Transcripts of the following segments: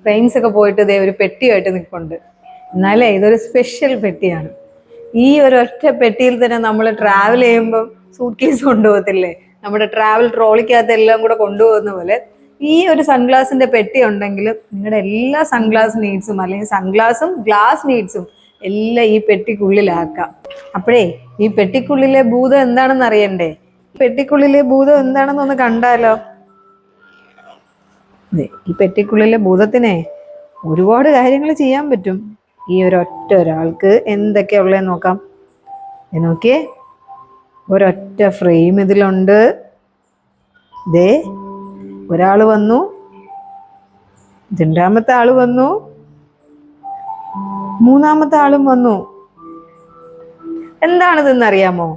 Frames ഒക്കെ പോയിട്ട് ഇതേ ഒരു പെട്ടിയായിട്ട് നിൽപ്പുണ്ട്. എന്നാലേ ഇതൊരു സ്പെഷ്യൽ പെട്ടിയാണ്. ഈ ഒരൊറ്റ പെട്ടിയിൽ തന്നെ നമ്മൾ ട്രാവൽ ചെയ്യുമ്പോൾ സൂട്ട് കേസ് കൊണ്ടുപോകത്തില്ലേ, നമ്മുടെ ട്രാവൽ ട്രോളിക്കകത്ത് എല്ലാം കൂടെ കൊണ്ടുപോകുന്ന പോലെ ഈ ഒരു സൺഗ്ലാസിന്റെ പെട്ടി ഉണ്ടെങ്കിൽ നിങ്ങളുടെ എല്ലാ സൺഗ്ലാസ് നീഡ്സും അല്ലെങ്കിൽ സൺഗ്ലാസും ഗ്ലാസ് നീഡ്സും എല്ലാം ഈ പെട്ടിക്കുള്ളിലാക്കാം. അപ്പോഴേ ഈ പെട്ടിക്കുള്ളിലെ ഭൂതം എന്താണെന്ന് അറിയണ്ടേ? പെട്ടിക്കുള്ളിലെ ഭൂതം എന്താണെന്നൊന്ന് കണ്ടാലോ? ഈ പെട്ടിക്കുള്ളിലെ ഭൂതത്തിനെ ഒരുപാട് കാര്യങ്ങൾ ചെയ്യാൻ പറ്റും. ഈ ഒരൊറ്റ ഒരാൾക്ക് എന്തൊക്കെയാ ഉള്ളതെന്ന് നോക്കാം. നോക്കിയേ, ഒരൊറ്റ ഫ്രെയിം ഇതിലുണ്ട്. ദേ ഒരാൾ വന്നു, രണ്ടാമത്തെ ആള് വന്നു, മൂന്നാമത്തെ ആളും വന്നു. എന്താണിതെന്ന് അറിയാമോ?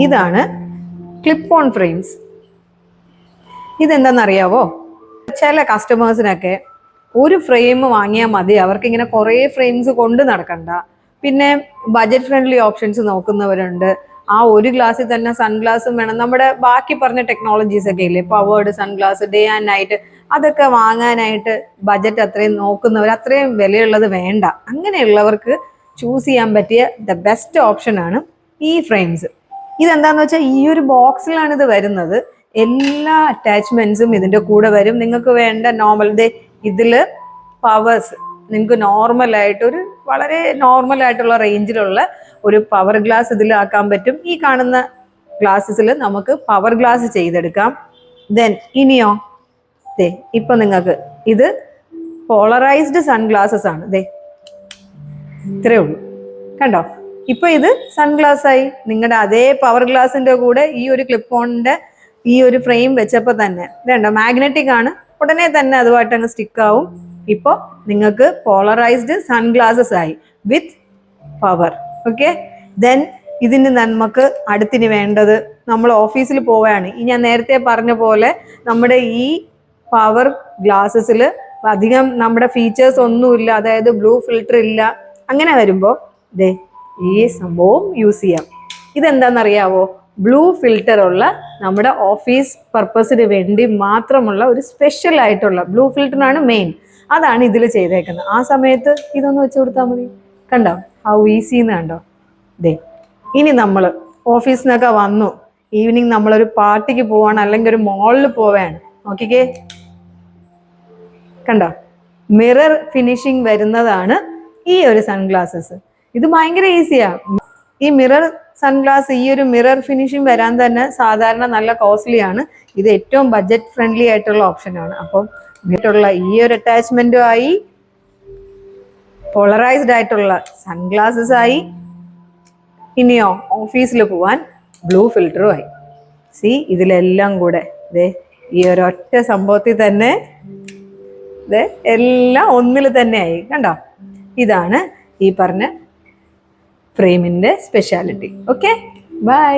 ഇതാണ് ക്ലിപ്പ് ഓൺ ഫ്രെയിംസ്. ഇതെന്താണെന്നറിയാവോ? ചില കസ്റ്റമേഴ്സിനൊക്കെ ഒരു ഫ്രെയിം വാങ്ങിയാൽ മതി, അവർക്ക് ഇങ്ങനെ കുറേ ഫ്രെയിംസ് കൊണ്ട് നടക്കണ്ട. പിന്നെ ബജറ്റ് ഫ്രണ്ട്ലി ഓപ്ഷൻസ് നോക്കുന്നവരുണ്ട്. ആ ഒരു ഗ്ലാസ്സിൽ തന്നെ സൺഗ്ലാസും വേണം. നമ്മുടെ ബാക്കി പറഞ്ഞ ടെക്നോളജീസ് ഒക്കെ ഇല്ലേ, powered sunglass, day and night, അതൊക്കെ വാങ്ങാനായിട്ട് ബജറ്റ് അത്രയും നോക്കുന്നവർ, അത്രയും വിലയുള്ളത് വേണ്ട. അങ്ങനെയുള്ളവർക്ക് ചൂസ് ചെയ്യാൻ പറ്റിയ ദ ബെസ്റ്റ് ഓപ്ഷനാണ് ഈ ഫ്രെയിംസ്. ഇതെന്താന്ന് വെച്ചാൽ ഈ ഒരു ബോക്സിലാണ് ഇത് വരുന്നത്. എല്ലാ അറ്റാച്ച്മെന്റ്സും ഇതിന്റെ കൂടെ വരും. നിങ്ങൾക്ക് വേണ്ട നോർമൽ ഇതില് പവേഴ്സ് നിങ്ങൾക്ക് നോർമലായിട്ട് ഒരു വളരെ നോർമൽ ആയിട്ടുള്ള റേഞ്ചിലുള്ള ഒരു പവർ ഗ്ലാസ് ഇതിലാക്കാൻ പറ്റും. ഈ കാണുന്ന ഗ്ലാസ്സസിൽ നമുക്ക് പവർ ഗ്ലാസ് ചെയ്തെടുക്കാം. ദെൻ ഇനിയോ ഇപ്പൊ നിങ്ങൾക്ക് ഇത് പോളറൈസ്ഡ് സൺഗ്ലാസസ് ആണ്. ഇത്രയേ ഉള്ളൂ, കണ്ടോ? ഇപ്പൊ ഇത് സൺഗ്ലാസ് ആയി. നിങ്ങളുടെ അതേ പവർ ഗ്ലാസിന്റെ കൂടെ ഈ ഒരു ക്ലിപ്പ് ഓണിന്റെ ഈ ഒരു ഫ്രെയിം വെച്ചപ്പോ തന്നെ ഇതുണ്ടോ, മാഗ്നറ്റിക് ആണ്, ഉടനെ തന്നെ അതുമായിട്ട് അങ്ങ് സ്റ്റിക്ക് ആവും. ഇപ്പോൾ നിങ്ങൾക്ക് പോളറൈസ്ഡ് സൺഗ്ലാസസ് ആയി വിത്ത് പവർ. ഓക്കെ, ദെൻ ഇതിന് നമുക്ക് അടുത്തിന് വേണ്ടത്, നമ്മൾ ഓഫീസിൽ പോവുകയാണ്. ഈ ഞാൻ നേരത്തെ പറഞ്ഞ പോലെ നമ്മുടെ ഈ പവർ ഗ്ലാസസിൽ അധികം നമ്മുടെ ഫീച്ചേഴ്സ് ഒന്നുമില്ല, അതായത് ബ്ലൂ ഫിൽറ്റർ ഇല്ല. അങ്ങനെ വരുമ്പോൾ ഈ സംഭവം യൂസ് ചെയ്യാം. ഇതെന്താണെന്നറിയാവോ? ബ്ലൂ ഫിൽറ്റർ ഉള്ള നമ്മുടെ ഓഫീസ് പർപ്പസിന് വേണ്ടി മാത്രമുള്ള ഒരു സ്പെഷ്യൽ ആയിട്ടുള്ള ബ്ലൂ ഫിൽറ്ററാണ് മെയിൻ. അതാണ് ഇതിൽ ചെയ്തേക്കുന്നത്. ആ സമയത്ത് ഇതൊന്ന് വെച്ച് കൊടുത്താൽ മതി. കണ്ടോ ഹൗ ഈസിന്ന്? കണ്ടോ? ഇനി നമ്മൾ ഓഫീസിൽ നിന്നൊക്കെ വന്നു, ഈവനിങ് നമ്മളൊരു പാർട്ടിക്ക് പോവാണ്, അല്ലെങ്കിൽ ഒരു മോളിൽ പോവാണ്. നോക്കിക്കേ, കണ്ടോ? മിറർ ഫിനിഷിങ് വരുന്നതാണ് ഈ ഒരു സൺഗ്ലാസസ്. ഇത് ഭയങ്കര ഈസിയാ. ഈ മിറർ സൺഗ്ലാസ്, ഈ ഒരു മിറർ ഫിനിഷിങ് വരാൻ തന്നെ സാധാരണ നല്ല കോസ്റ്റ്ലി ആണ്. ഇത് ഏറ്റവും ബഡ്ജറ്റ് ഫ്രണ്ട്ലി ആയിട്ടുള്ള ഓപ്ഷനാണ്. അപ്പം ഇതിലുള്ള ഈ ഒരു അറ്റാച്ച്മെന്റും ആയി, പോളറൈസ്ഡ് ആയിട്ടുള്ള സൺഗ്ലാസസ് ആയി, ഇനിയോ ഓഫീസിൽ പോവാൻ ബ്ലൂ ഫിൽറ്ററും ആയി. ഇതിലെല്ലാം കൂടെ ഈ ഒരൊറ്റ സംഭവത്തിൽ തന്നെ എല്ലാം ഒന്നിൽ തന്നെ ആയി. കണ്ടോ? ഇതാണ് ഈ പറഞ്ഞ ഫ്രെയിമിന്റെ സ്പെഷ്യാലിറ്റി. Okay, by.